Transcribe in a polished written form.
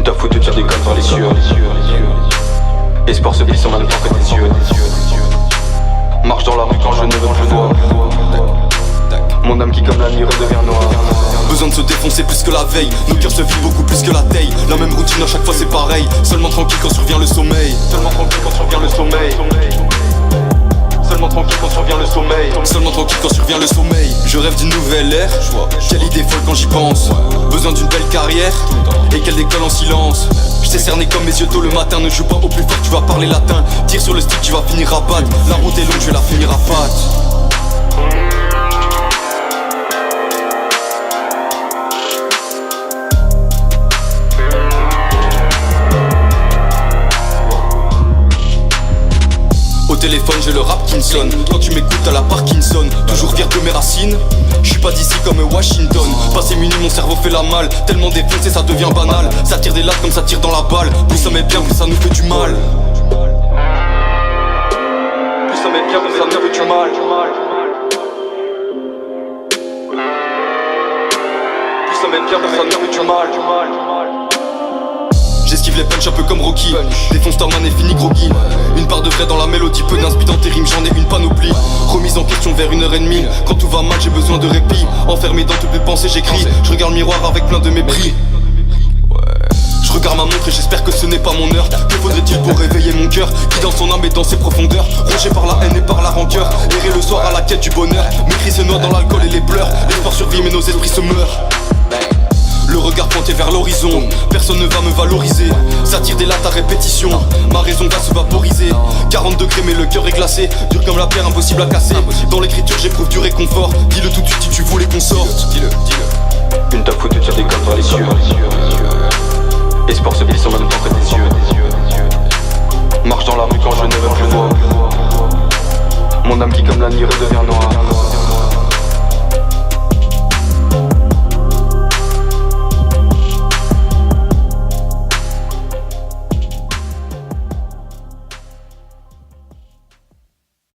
Ta faute te tire des codes par les cieux. Espoir se glisse en même temps que tes yeux. Marche dans la rue quand je ne veux plus voir. Mon âme qui comme la nuit redevient noire. Besoin de se défoncer plus que la veille. Nos cœurs se vident beaucoup plus que la taille. La même routine à chaque fois c'est pareil. Seulement tranquille quand survient le sommeil. Seulement tranquille quand survient le sommeil. Seulement tranquille quand survient le sommeil. Seulement tranquille quand survient le sommeil. Je rêve d'une nouvelle ère. Quelle idée folle quand j'y pense. Besoin d'une belle carrière et qu'elle décolle en silence. Je t'ai cerné comme mes yeux tôt le matin. Ne joue pas au plus fort, tu vas parler latin. Tire sur le stick, tu vas finir à battre. La route est longue, je vais la finir à patte. Au téléphone j'ai le rap qui me sonne. Quand tu m'écoutes à la Parkinson. Toujours fier de mes racines. Je suis pas d'ici comme Washington. Passé minuit mon cerveau fait la malle. Tellement défoncé ça devient banal. Ça tire des lattes comme ça tire dans la balle. Plus ça met bien plus ça nous fait du mal. Plus ça met bien plus ça nous fait du mal. Plus ça met bien plus ça nous fait du mal. J'esquive les punch un peu comme Rocky. Défonce ta man et fini groggy. Une part de vrai dans la mélodie, peu d'inspi dans tes rimes, j'en ai une panoplie. Remise en question vers 1h30. Quand tout va mal, j'ai besoin de répit. Enfermé dans toutes mes pensées, j'écris. Je regarde le miroir avec plein de mépris. Je regarde ma montre et j'espère que ce n'est pas mon heure. Que faudrait-il pour réveiller mon cœur qui dans son âme et dans ses profondeurs, rongé par la haine et par la rancœur. Errer le soir à la quête du bonheur. Mes cris se noient dans l'alcool et les pleurs. L'espoir survit mais nos esprits se meurent. Le regard pointé vers l'horizon, personne ne va me valoriser. Ça tire des lattes à répétition, ma raison va se vaporiser. 40 degrés mais le cœur est glacé, dur comme la pierre, impossible à casser. Dans l'écriture j'éprouve du réconfort. Dis-le tout de suite si tu voulais qu'on sorte. Dis-le. Une ta faute te tire des codes par les cieux. Espoir se glisse en même temps que tes yeux. Marche dans la rue quand je ne veux plus voir. Mon âme qui comme la nuit redevient noire.